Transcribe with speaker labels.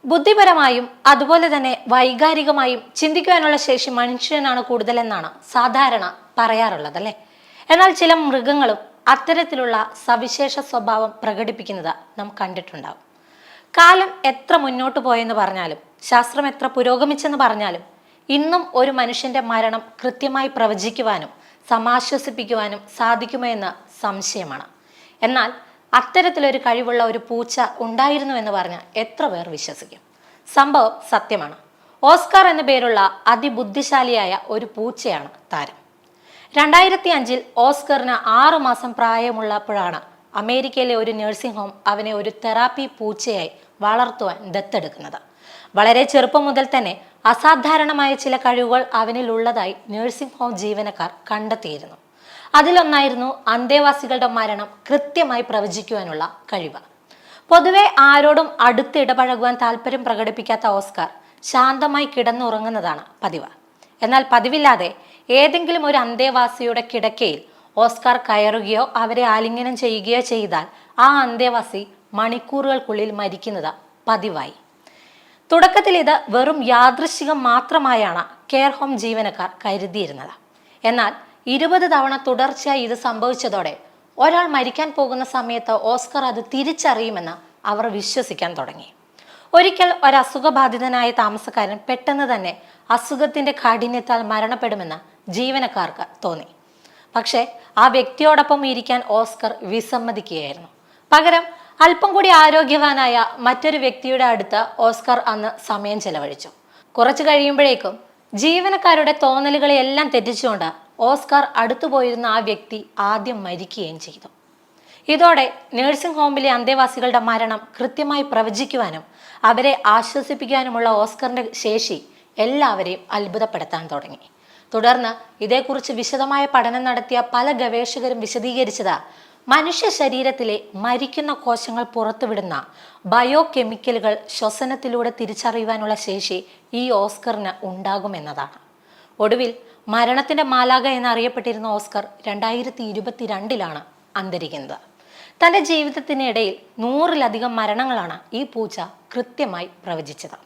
Speaker 1: ബുദ്ധിപരമായും അതുപോലെ തന്നെ വൈകാരികമായും ചിന്തിക്കുവാനുള്ള ശേഷി മനുഷ്യനാണ് കൂടുതലെന്നാണ് സാധാരണ പറയാറുള്ളത് അല്ലേ. എന്നാൽ ചില മൃഗങ്ങളും അത്തരത്തിലുള്ള സവിശേഷ സ്വഭാവം പ്രകടിപ്പിക്കുന്നത് നാം കണ്ടിട്ടുണ്ടാവും. കാലം എത്ര മുന്നോട്ട് പോയെന്ന് പറഞ്ഞാലും ശാസ്ത്രം എത്ര പുരോഗമിച്ചെന്ന് പറഞ്ഞാലും ഇന്നും ഒരു മനുഷ്യന്റെ മരണം കൃത്യമായി പ്രവചിക്കുവാനും സമാശ്വസിപ്പിക്കുവാനും സാധിക്കുമോ എന്ന് സംശയമാണ്. എന്നാൽ അത്തരത്തിലൊരു കഴിവുള്ള ഒരു പൂച്ച ഉണ്ടായിരുന്നു എന്ന് പറഞ്ഞാൽ എത്ര പേർ വിശ്വസിക്കും? സംഭവം സത്യമാണ്. ഓസ്കാർ എന്ന പേരുള്ള അതിബുദ്ധിശാലിയായ ഒരു പൂച്ചയാണ് താരം. 2005 ഓസ്കറിന് 6 മാസം പ്രായമുള്ളപ്പോഴാണ് അമേരിക്കയിലെ ഒരു നഴ്സിംഗ് ഹോം അവനെ ഒരു തെറാപ്പി പൂച്ചയായി വളർത്തുവാൻ ദത്തെടുക്കുന്നത്. വളരെ ചെറുപ്പം മുതൽ തന്നെ അസാധാരണമായ ചില കഴിവുകൾ അവനിൽ ഉള്ളതായി നഴ്സിംഗ് ഹോം ജീവനക്കാർ കണ്ടെത്തിയിരുന്നു. അതിലൊന്നായിരുന്നു അന്തേവാസികളുടെ മരണം കൃത്യമായി പ്രവചിക്കുവാനുള്ള കഴിവ്. പൊതുവെ ആരോടും അടുത്ത് ഇടപഴകുവാൻ താല്പര്യം പ്രകടിപ്പിക്കാത്ത ഓസ്കാർ ശാന്തമായി കിടന്നുറങ്ങുന്നതാണ് പതിവ്. എന്നാൽ പതിവില്ലാതെ ഏതെങ്കിലും ഒരു അന്തേവാസിയുടെ കിടക്കയിൽ ഓസ്കാർ കയറുകയോ അവരെ ആലിംഗനം ചെയ്യുകയോ ചെയ്താൽ ആ അന്തേവാസി മണിക്കൂറുകൾക്കുള്ളിൽ മരിക്കുന്നത് പതിവായി. തുടക്കത്തിൽ ഇത് വെറും യാദൃശ്ചികം മാത്രമായാണ് കെയർ ഹോം ജീവനക്കാർ കരുതിയിരുന്നത്. എന്നാൽ 20 തവണ തുടർച്ചയായി ഇത് സംഭവിച്ചതോടെ ഒരാൾ മരിക്കാൻ പോകുന്ന സമയത്ത് ഓസ്കർ അത് തിരിച്ചറിയുമെന്ന് അവർ വിശ്വസിക്കാൻ തുടങ്ങി. ഒരിക്കൽ ഒരസുഖബാധിതനായ താമസക്കാരൻ പെട്ടെന്ന് തന്നെ അസുഖത്തിന്റെ കാഠിന്യത്താൽ മരണപ്പെടുമെന്ന് ജീവനക്കാർക്ക് തോന്നി. പക്ഷേ ആ വ്യക്തിയോടൊപ്പം ഇരിക്കാൻ ഓസ്കർ വിസമ്മതിക്കുകയായിരുന്നു. പകരം അല്പം കൂടി ആരോഗ്യവാനായ മറ്റൊരു വ്യക്തിയുടെ അടുത്ത് ഓസ്കർ അന്ന് സമയം ചെലവഴിച്ചു. കുറച്ചു കഴിയുമ്പോഴേക്കും ജീവനക്കാരുടെ തോന്നലുകളെല്ലാം തെറ്റിച്ചുകൊണ്ട് ഓസ്കാർ അടുത്തുപോയിരുന്ന ആ വ്യക്തി ആദ്യം മരിക്കുകയും ചെയ്തു. ഇതോടെ നഴ്സിംഗ് ഹോമിലെ അന്തേവാസികളുടെ മരണം കൃത്യമായി പ്രവചിക്കുവാനും അവരെ ആശ്വസിപ്പിക്കാനുമുള്ള ഓസ്കറിന്റെ ശേഷി എല്ലാവരെയും അത്ഭുതപ്പെടുത്താൻ തുടങ്ങി. തുടർന്ന് ഇതേക്കുറിച്ച് വിശദമായ പഠനം നടത്തിയ പല ഗവേഷകരും വിശദീകരിച്ചത് മനുഷ്യ ശരീരത്തിലെ മരിക്കുന്ന കോശങ്ങൾ പുറത്തുവിടുന്ന ബയോ കെമിക്കലുകൾ ശ്വസനത്തിലൂടെ തിരിച്ചറിയുവാനുള്ള ശേഷി ഈ ഓസ്കറിന് ഉണ്ടാകുമെന്നതാണ്. ഒടുവിൽ മരണത്തിന്റെ മാലാഖ എന്നറിയപ്പെട്ടിരുന്ന ഓസ്കർ 2022 അന്തരിക്കുന്നത്. തൻ്റെ ജീവിതത്തിനിടയിൽ 100-ലധികം മരണങ്ങളാണ് ഈ പൂച്ച കൃത്യമായി പ്രവചിച്ചത്.